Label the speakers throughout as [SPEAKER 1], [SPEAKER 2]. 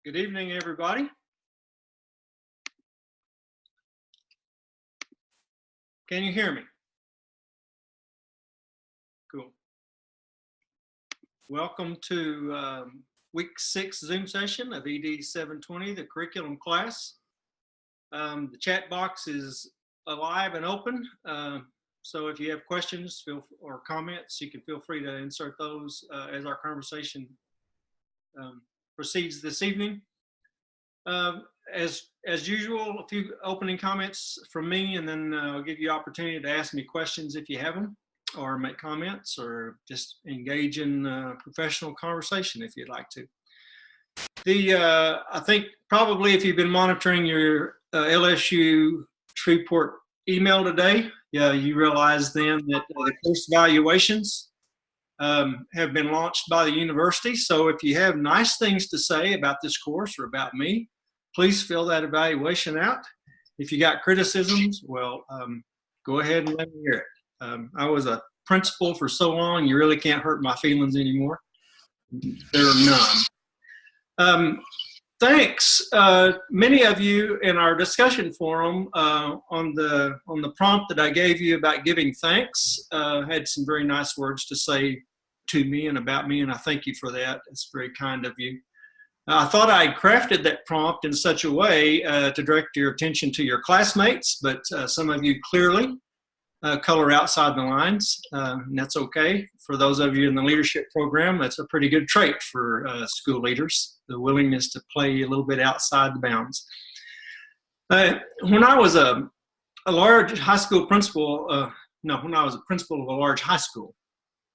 [SPEAKER 1] Good evening, everybody. Can you hear me? Cool. Welcome to week 6 Zoom session of ED 720, the curriculum class. The chat box is alive and open. So if you have questions or comments, you can feel free to insert those as our conversation proceeds this evening. As usual, a few opening comments from me, and then I'll give you opportunity to ask me questions if you have them, or make comments, or just engage in professional conversation if you'd like to. I think probably if you've been monitoring your LSU Shreveport email today, you realize then that the course evaluations have been launched by the university. So if you have nice things to say about this course or about me, please fill that evaluation out. If you got criticisms, well, go ahead and let me hear it. I was a principal for so long, you really can't hurt my feelings anymore. There are none. Thanks. Many of you in our discussion forum on the prompt that I gave you about giving thanks had some very nice words to say to me and about me, and I thank you for that. It's very kind of you. I thought I had crafted that prompt in such a way to direct your attention to your classmates, but some of you clearly color outside the lines, and that's okay. For those of you in the leadership program, that's a pretty good trait for school leaders, the willingness to play a little bit outside the bounds. When I was a large high school principal, when I was a principal of a large high school,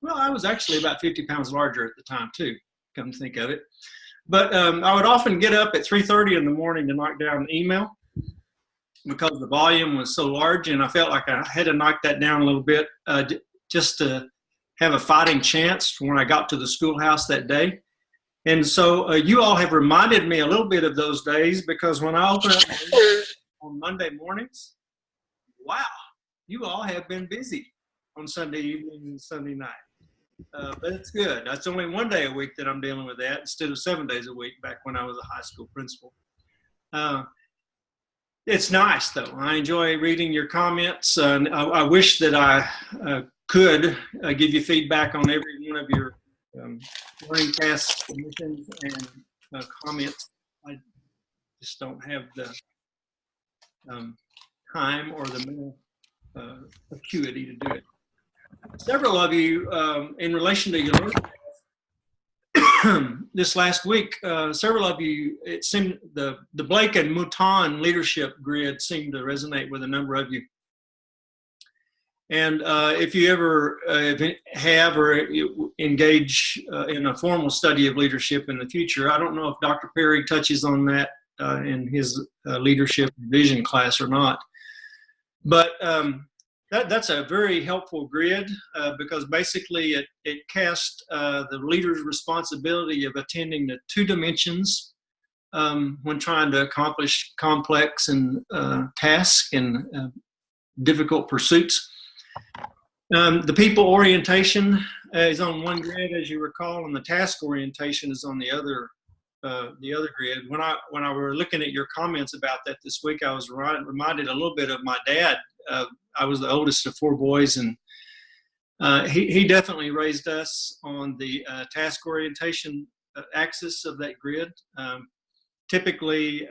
[SPEAKER 1] well, I was actually about 50 pounds larger at the time too, come to think of it. But I would often get up at 3:30 in the morning to knock down an email because the volume was so large, and I felt like I had to knock that down a little bit just to have a fighting chance when I got to the schoolhouse that day. And so you all have reminded me a little bit of those days, because when I open up on Monday mornings, wow, you all have been busy on Sunday evening and Sunday night. But it's good. That's only one day a week that I'm dealing with that instead of 7 days a week back when I was a high school principal. It's nice, though. I enjoy reading your comments. I wish that I could give you feedback on every one of your learning task submissions and comments. I just don't have the time or the mental acuity to do it. Several of you, in relation to your learning this last week, several of you, it seemed the Blake and Mouton leadership grid seemed to resonate with a number of you. And if you ever have or engage in a formal study of leadership in the future, I don't know if Dr. Perry touches on that in his leadership vision class or not, but that's a very helpful grid because basically it casts the leader's responsibility of attending to 2 dimensions when trying to accomplish complex and tasks and difficult pursuits. The people orientation is on one grid, as you recall, and the task orientation is on the other grid. When I were looking at your comments about that this week, I was reminded a little bit of my dad. I was the oldest of 4 boys, and he definitely raised us on the task orientation axis of that grid. Typically,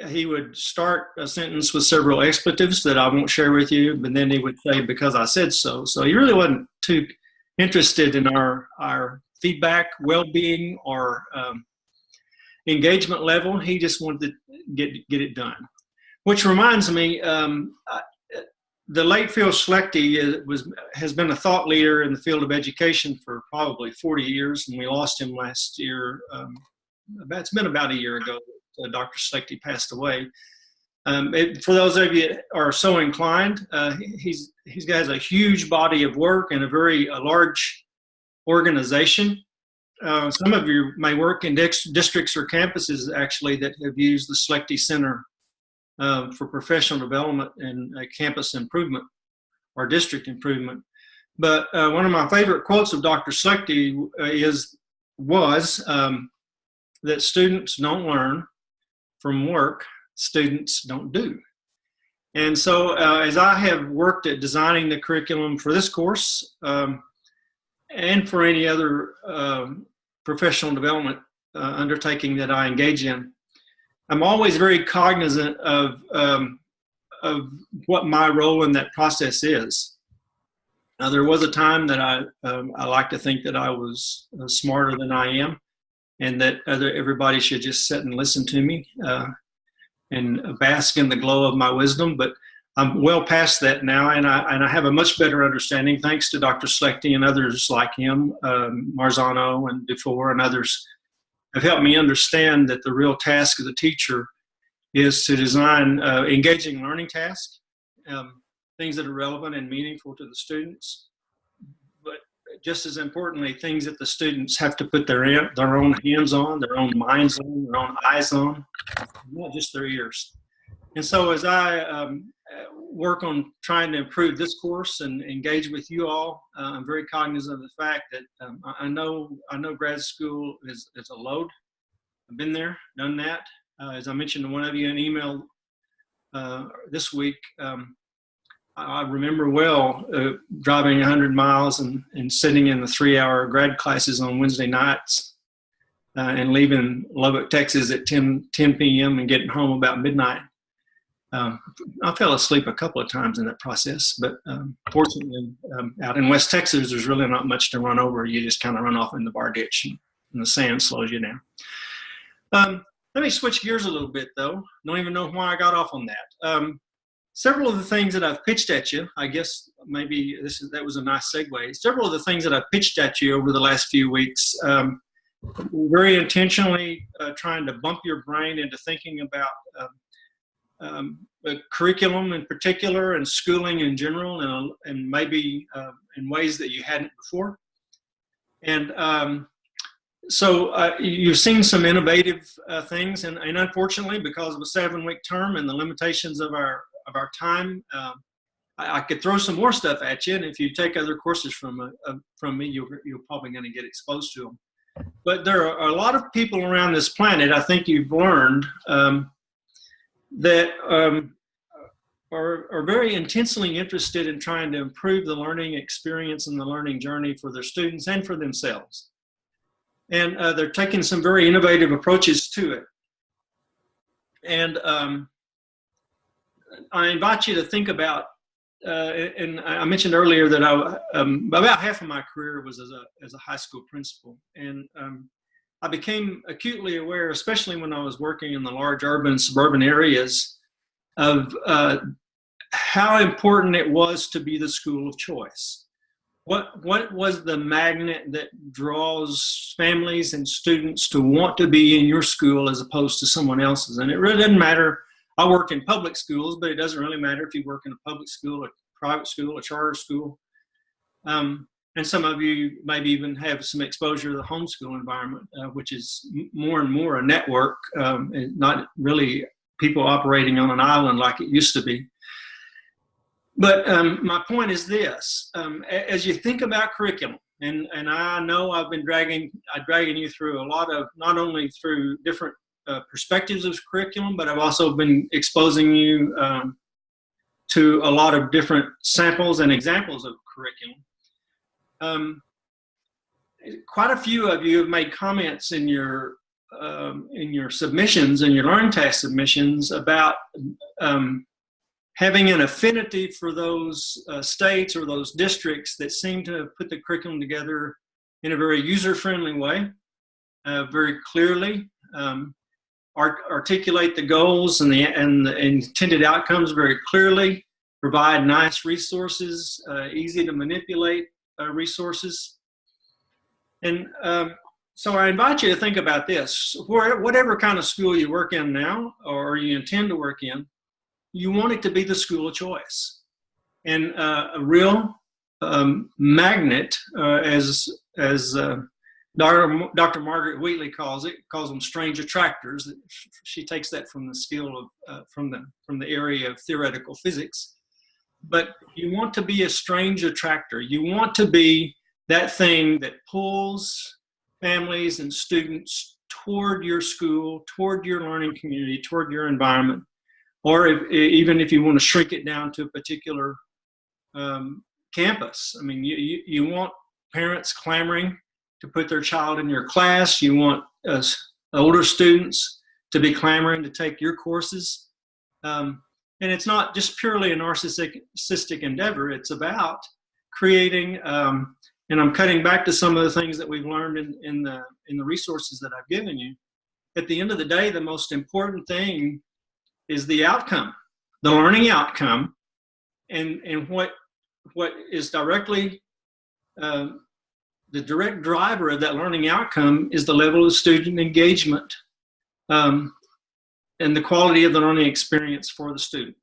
[SPEAKER 1] he would start a sentence with several expletives that I won't share with you, but then he would say, "Because I said so." So he really wasn't too interested in our feedback, well-being, or engagement level. He just wanted to get it done. Which reminds me, the late Phil Schlechte has been a thought leader in the field of education for probably 40 years, and we lost him last year. It's been about a year ago that Dr. Schlechte passed away. For those of you that are so inclined, he's got a huge body of work and a large organization. Some of you may work in districts or campuses actually that have used the Schlechte Center for professional development and campus improvement or district improvement. But one of my favorite quotes of Dr. Schlechte was, that students don't learn from work, students don't do. And so as I have worked at designing the curriculum for this course and for any other professional development undertaking that I engage in, I'm always very cognizant of what my role in that process is. Now, there was a time that I like to think that I was smarter than I am, and that everybody should just sit and listen to me and bask in the glow of my wisdom. But I'm well past that now, and I have a much better understanding, thanks to Dr. Slechty and others like him, Marzano and Dufour and others, have helped me understand that the real task of the teacher is to design engaging learning tasks, things that are relevant and meaningful to the students, but just as importantly, things that the students have to put their own hands on, their own minds on, their own eyes on, not just their ears. And so as I work on trying to improve this course and engage with you all, I'm very cognizant of the fact that I know grad school is a load. I've been there, done that. As I mentioned to one of you in an email this week, I remember well driving 100 miles and sitting in the 3-hour grad classes on Wednesday nights and leaving Lubbock, Texas at 10 p.m. and getting home about midnight. I fell asleep a couple of times in that process, but fortunately out in West Texas, there's really not much to run over. You just kind of run off in the bar ditch and the sand slows you down. Let me switch gears a little bit, though. Don't even know why I got off on that. Several of the things that I've pitched at you, I guess maybe that was a nice segue. Several of the things that I've pitched at you over the last few weeks, very intentionally trying to bump your brain into thinking about the curriculum in particular and schooling in general, and maybe in ways that you hadn't before. And so you've seen some innovative things, and unfortunately, because of a 7-week term and the limitations of our time, I could throw some more stuff at you, and if you take other courses from me, you're probably going to get exposed to them. But there are a lot of people around this planet, I think you've learned, that are very intensely interested in trying to improve the learning experience and the learning journey for their students and for themselves. And they're taking some very innovative approaches to it. And I invite you to think about, and I mentioned earlier that about half of my career was as a high school principal. And I became acutely aware, especially when I was working in the large urban suburban areas, of how important it was to be the school of choice. What was the magnet that draws families and students to want to be in your school as opposed to someone else's? And it really doesn't matter. I work in public schools, but it doesn't really matter if you work in a public school, a private school, a charter school. And some of you maybe even have some exposure to the homeschool environment, which is more and more a network, and not really people operating on an island like it used to be. But my point is this: as you think about curriculum, and I know I've been dragging you through a lot of, not only through different perspectives of curriculum, but I've also been exposing you to a lot of different samples and examples of curriculum. Quite a few of you have made comments in your submissions and your learn task submissions about having an affinity for those states or those districts that seem to put the curriculum together in a very user-friendly way, very clearly, articulate the goals and the intended outcomes very clearly, provide nice resources, easy to manipulate resources. And so I invite you to think about this. Whatever kind of school you work in now or you intend to work in, you want it to be the school of choice. And a real magnet, as Dr. Margaret Wheatley calls them strange attractors. She takes that from the skill of from the area of theoretical physics. But you want to be a strange attractor. You want to be that thing that pulls families and students toward your school, toward your learning community, toward your environment, or even if you want to shrink it down to a particular campus. I mean, you want parents clamoring to put their child in your class. You want older students to be clamoring to take your courses. And it's not just purely a narcissistic endeavor. It's about creating, and I'm cutting back to some of the things that we've learned in the resources that I've given you. At the end of the day, the most important thing is the outcome, the learning outcome, and what is directly the direct driver of that learning outcome is the level of student engagement and the quality of the learning experience for the student.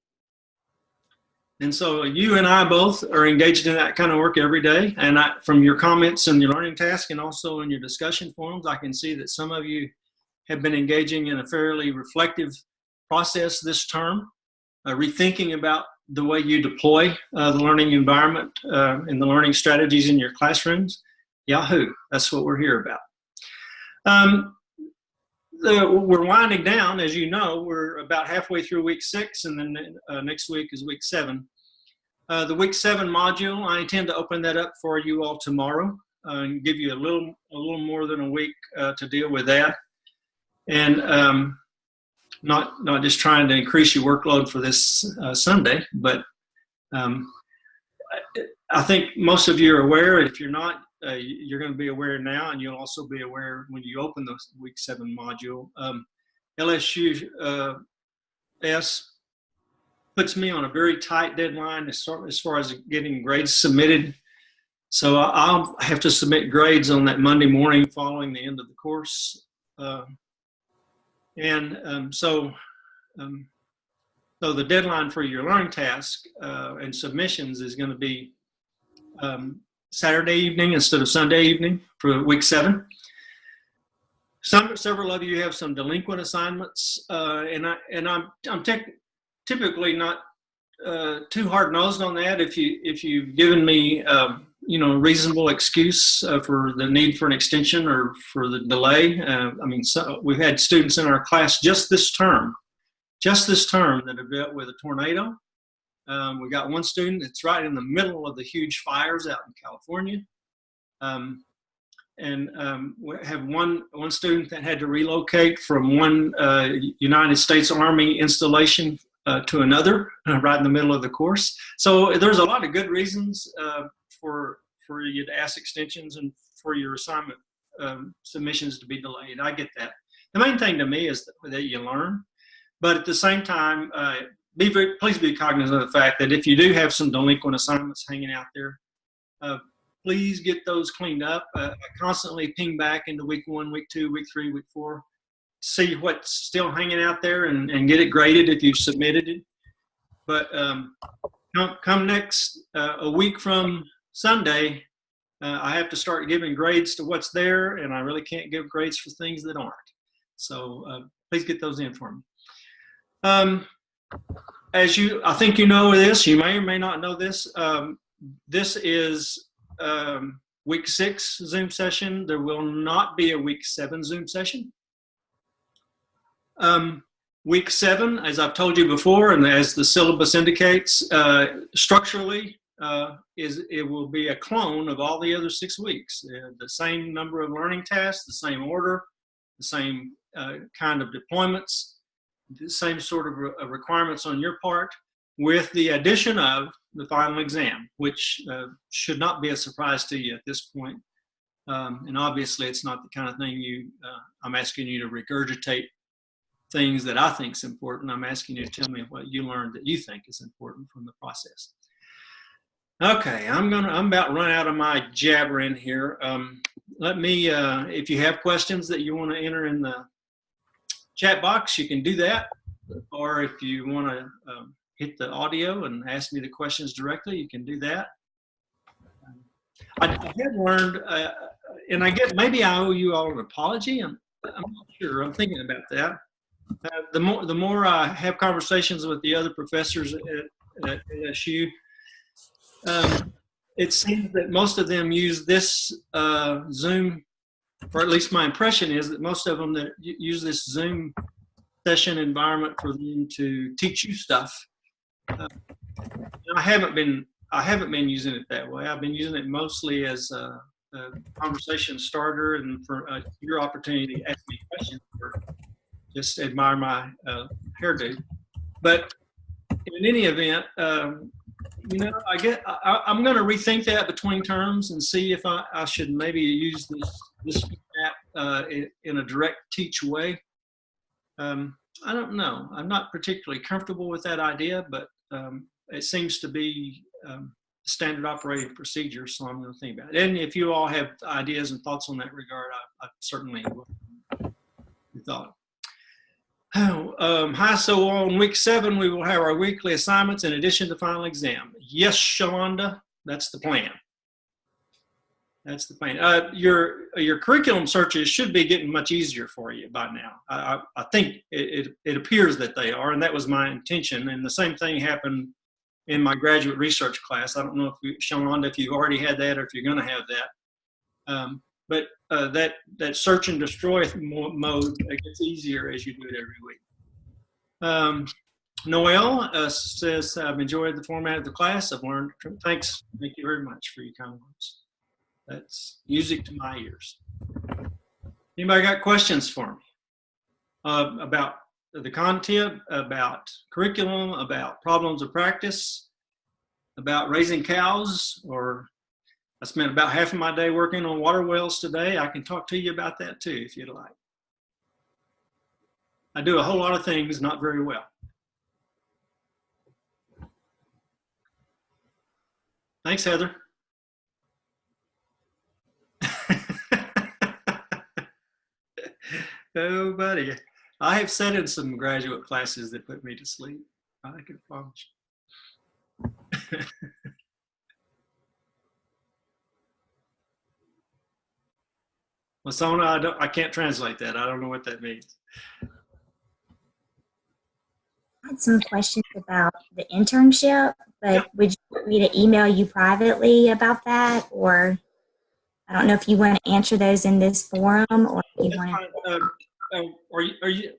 [SPEAKER 1] And so you and I both are engaged in that kind of work every day. And from your comments and your learning task and also in your discussion forums, I can see that some of you have been engaging in a fairly reflective process this term, rethinking about the way you deploy the learning environment and the learning strategies in your classrooms. Yahoo, that's what we're here about. We're winding down, as you know. We're about halfway through week 6, and then next week is week 7. The week 7 module, I intend to open that up for you all tomorrow and give you a little more than a week to deal with that, and not just trying to increase your workload for this Sunday, but I think most of you are aware. If you're not, you're going to be aware now, and you'll also be aware when you open the week 7 module. LSU puts me on a very tight deadline as far as getting grades submitted. So I'll have to submit grades on that Monday morning following the end of the course. So the deadline for your learning task and submissions is going to be Saturday evening instead of Sunday evening for week 7. Several of you have some delinquent assignments, and I'm typically not too hard-nosed on that. If you've given me reasonable excuse for the need for an extension or for the delay. We've had students in our class just this term that have dealt with a tornado. We got one student that's right in the middle of the huge fires out in California. We have one student that had to relocate from one United States Army installation to another right in the middle of the course. So there's a lot of good reasons for you to ask extensions and for your assignment submissions to be delayed. I get that. The main thing to me is that you learn, but at the same time, please be cognizant of the fact that if you do have some delinquent assignments hanging out there, please get those cleaned up. I constantly ping back into week 1, week 2, week 3, week 4, see what's still hanging out there and get it graded if you've submitted it. But come next, a week from Sunday, I have to start giving grades to what's there, and I really can't give grades for things that aren't. So please get those in for me. I think you know this, you may or may not know this. This is week 6 Zoom session. There will not be a week 7 Zoom session. Week 7, as I've told you before, and as the syllabus indicates, structurally, it will be a clone of all the other 6 weeks. The same number of learning tasks, the same order, the same kind of deployments, the same sort of requirements on your part, with the addition of the final exam, which should not be a surprise to you at this point. And obviously, it's not the kind of thing I'm asking you to regurgitate things that I think is important. I'm asking you to tell me what you learned that you think is important from the process. Okay, I'm about run out of my jabbering here. Let me, if you have questions that you want to enter in the chat box, you can do that. Or if you want to hit the audio and ask me the questions directly, you can do that. I have learned, and I guess maybe I owe you all an apology. I'm not sure. I'm thinking about that. The more I have conversations with the other professors at LSU, it seems that most of them use this Zoom or at least my impression is that most of them that use this Zoom session environment for them to teach you stuff. I haven't been using it that way. I've been using it mostly as a conversation starter and for your opportunity to ask me questions or just admire my hairdo. But in any event, you know, I'm going to rethink that between terms and see if I should maybe use this app in a direct teach way. I don't know. I'm not particularly comfortable with that idea, but it seems to be standard operating procedure, so I'm going to think about it. And if you all have ideas and thoughts on that regard, I certainly will. Thought. Hi, so on week 7, we will have our weekly assignments in addition to final exam. Yes, Shalonda, that's the plan. That's the plan. Your curriculum searches should be getting much easier for you by now. I think it appears that they are, and that was my intention. And the same thing happened in my graduate research class. I don't know if Shalonda, if you've already had that or if you're going to have that. But that search and destroy mode gets easier as you do it every week. Noel says, I've enjoyed the format of the class. I've learned. Thanks. Thank you very much for your kind words. That's music to my ears. Anybody got questions for me about the content, about curriculum, about problems of practice, about raising cows? Or I spent about half of my day working on water wells today. I can talk to you about that too if you'd like. I do a whole lot of things not very well. Thanks, Heather. Oh, buddy. I have sat in some graduate classes that put me to sleep. I can promise you. Masona, I can't translate that. I don't know what that means.
[SPEAKER 2] I had some questions about the internship, but would you want me to email you privately about that? Or I don't know if you want to answer those in this forum or if you want to.
[SPEAKER 1] Are you?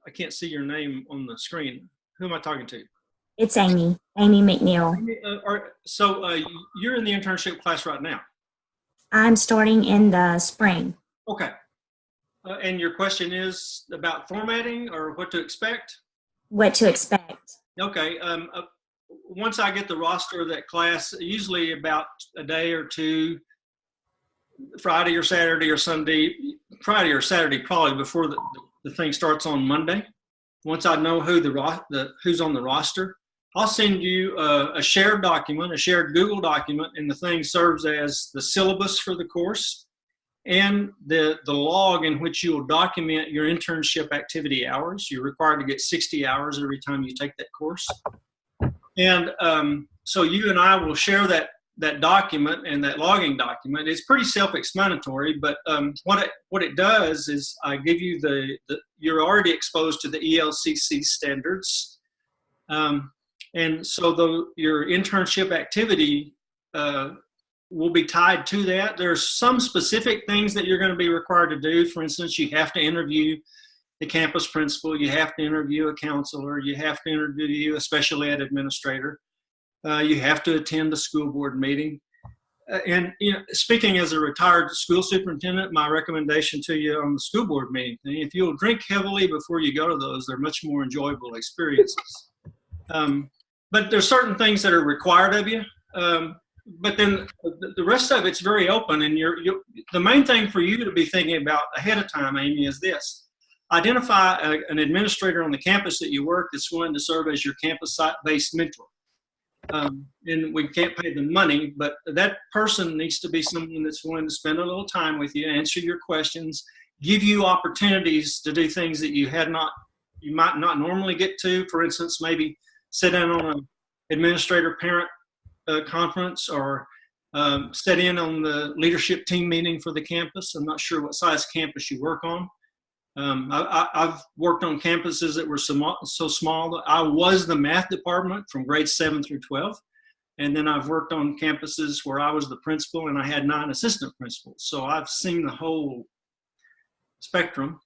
[SPEAKER 1] I can't see your name on the screen. Who am I talking to?
[SPEAKER 2] It's Amy McNeil.
[SPEAKER 1] So you're in the internship class right now?
[SPEAKER 2] I'm starting in the spring.
[SPEAKER 1] Okay. And your question is about formatting or what to expect?
[SPEAKER 2] What to expect.
[SPEAKER 1] Okay. Once I get the roster of that class, usually about a day or two, Friday or Saturday or Sunday, Friday or Saturday probably before the thing starts on Monday. Once I know who's on the roster, I'll send you a shared document, a shared Google document, and the thing serves as the syllabus for the course and the log in which you will document your internship activity hours. You're required to get 60 hours every time you take that course. And so you and I will share that document and that logging document. It's pretty self-explanatory, but what it does is I give you you're already exposed to the ELCC standards. And so your internship activity will be tied to that. There's some specific things that you're going to be required to do. For instance, you have to interview the campus principal, you have to interview a counselor, you have to interview a special ed administrator. You have to attend a school board meeting. And you know, speaking as a retired school superintendent, my recommendation to you on the school board meeting thing, if you'll drink heavily before you go to those, they're much more enjoyable experiences. But there's certain things that are required of you. But then the rest of it's very open. And the main thing for you to be thinking about ahead of time, Amy, is this. Identify an administrator on the campus that you work that's willing to serve as your campus-based mentor. And we can't pay them money, but that person needs to be someone that's willing to spend a little time with you, answer your questions, give you opportunities to do things that you might not normally get to. For instance, maybe sit in on an administrator-parent conference or sit in on the leadership team meeting for the campus. I'm not sure what size campus you work on. I've worked on campuses that were so small that I was the math department from grades 7 through 12. And then I've worked on campuses where I was the principal and I had 9 assistant principals. So I've seen the whole spectrum.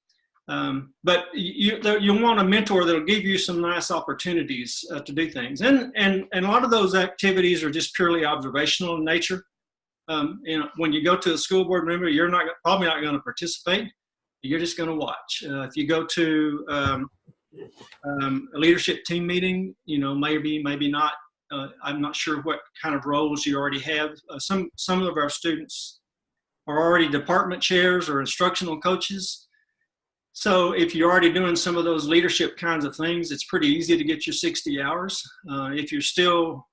[SPEAKER 1] But you want a mentor that'll give you some nice opportunities to do things. And a lot of those activities are just purely observational in nature. When you go to a school board member, you're probably not going to participate. You're just going to watch. If you go to a leadership team meeting, maybe not. I'm not sure what kind of roles you already have. Some of our students are already department chairs or instructional coaches. So if you're already doing some of those leadership kinds of things, it's pretty easy to get your 60 hours. If you're still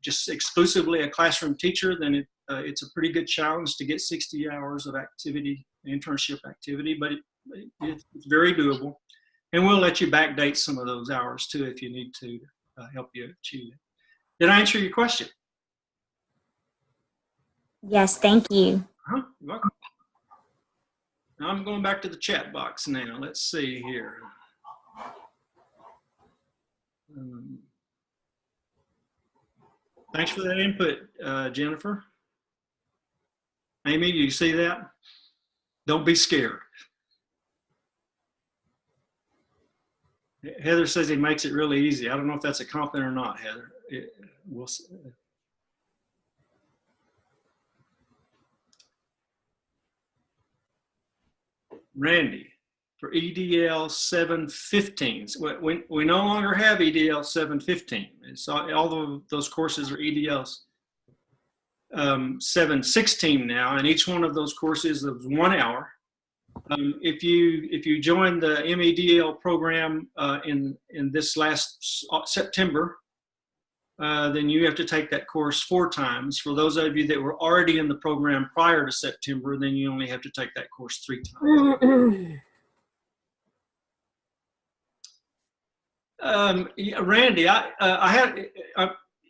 [SPEAKER 1] just exclusively a classroom teacher, then it's a pretty good challenge to get 60 hours of activity, internship activity, but it's very doable. And we'll let you backdate some of those hours too if you need to help you achieve it. Did I answer your question?
[SPEAKER 2] Yes, thank you.
[SPEAKER 1] You're welcome. Now I'm going back to the chat box now. Let's see here. Thanks for that input, Jennifer. Amy, do you see that? Don't be scared. Heather says he makes it really easy. I don't know if that's a compliment or not, Heather. We'll see. Randy, for EDL 715, we no longer have EDL 715. It's all of those courses are EDLs 716 now, and each one of those courses is 1 hour. If you join the MEDL program in this last September, then you have to take that course 4 times. For those of you that were already in the program prior to September, then you only have to take that course 3 times. Randy,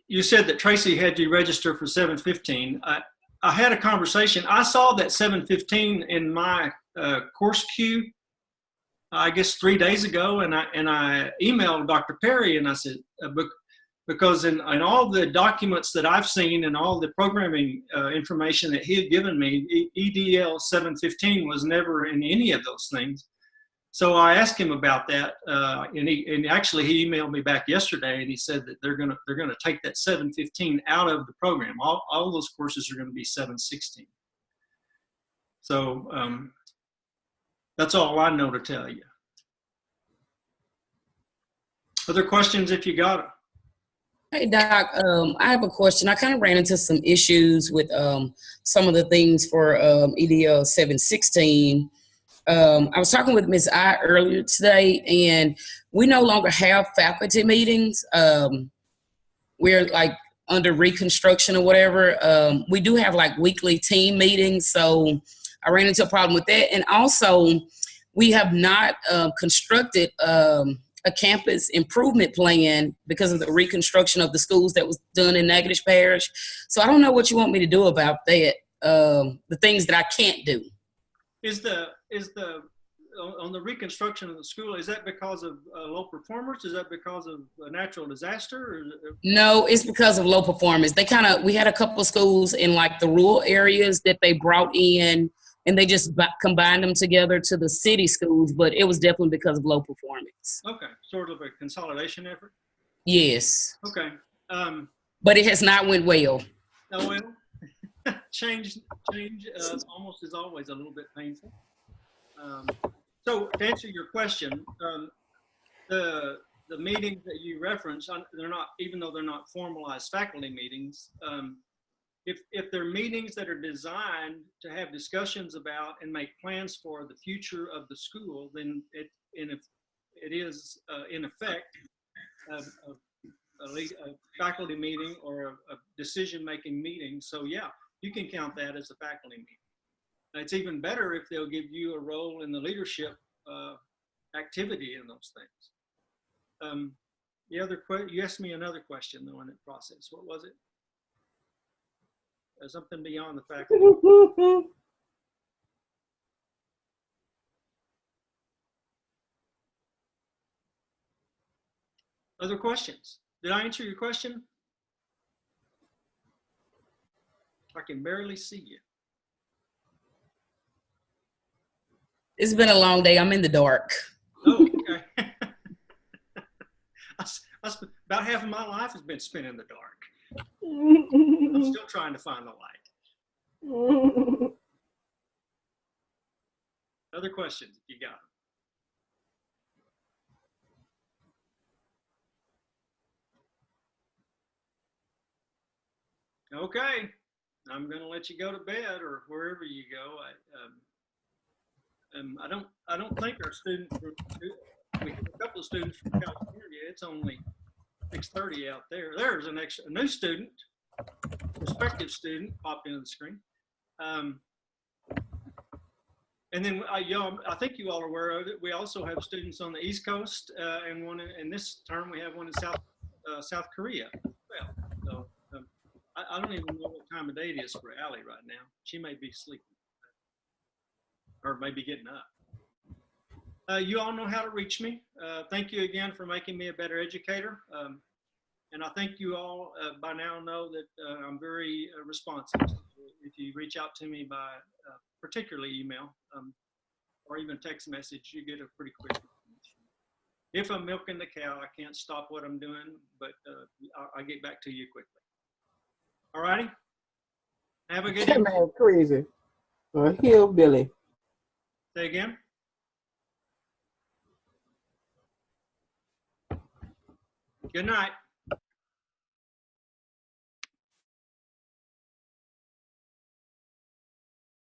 [SPEAKER 1] you said that Tracy had you register for 715. I had a conversation. I saw that 715 in my course queue, I guess 3 days ago, and I emailed Dr. Perry and I said, because in all the documents that I've seen and all the programming information that he had given me, EDL 715 was never in any of those things. So I asked him about that, and actually he emailed me back yesterday, and he said that they're gonna take that 715 out of the program. All those courses are going to be 716. So that's all I know to tell you. Other questions if you got them?
[SPEAKER 3] Hey, Doc, I have a question. I kind of ran into some issues with some of the things for EDL 716. I was talking with Ms. I earlier today, and we no longer have faculty meetings. We're like under reconstruction or whatever. We do have like weekly team meetings, so I ran into a problem with that. And also, we have not constructed a campus improvement plan because of the reconstruction of the schools that was done in Natchitoches Parish. So I don't know what you want me to do about that, the things that I can't do.
[SPEAKER 1] Is the on the reconstruction of the school, is that because of low performance? Is that because of a natural disaster?
[SPEAKER 3] No, it's because of low performance. We had a couple of schools in like the rural areas that they brought in, and they just combined them together to the city schools, but it was definitely because of low performance.
[SPEAKER 1] Okay, sort of a consolidation effort?
[SPEAKER 3] Yes.
[SPEAKER 1] Okay.
[SPEAKER 3] But it has not went well.
[SPEAKER 1] Oh, well, change almost is always a little bit painful. So to answer your question, the meetings that you reference, they're not, even though they're not formalized faculty meetings, if they're meetings that are designed to have discussions about and make plans for the future of the school, then it is in effect a faculty meeting or a decision-making meeting. So yeah, you can count that as a faculty meeting. It's even better if they'll give you a role in the leadership activity in those things. You asked me another question though in that process. What was it? Something beyond the faculty. Other questions? Did I answer your question? I can barely see you.
[SPEAKER 3] It's been a long day. I'm in the dark.
[SPEAKER 1] Oh, okay. About half of my life has been spent in the dark. I'm still trying to find the light. Other questions, if you got them. Okay, I'm going to let you go to bed or wherever you go. I don't think our students. We have a couple of students from California. It's only 6:30 out there. There's a new student, prospective student, popped into the screen. And then I think you all are aware of it. We also have students on the East Coast, and one in this term we have one in South Korea as well. So I don't even know what time of day it is for Allie right now. She may be sleeping or maybe getting up. You all know how to reach me. Thank you again for making me a better educator. And I think you all by now know that I'm very responsive. If you reach out to me by particularly email or even text message, you get a pretty quick information. If I'm milking the cow, I can't stop what I'm doing, but I'll get back to you quickly. All righty? Have a good day.
[SPEAKER 4] Man, crazy. A hillbilly.
[SPEAKER 1] Say again? Good night.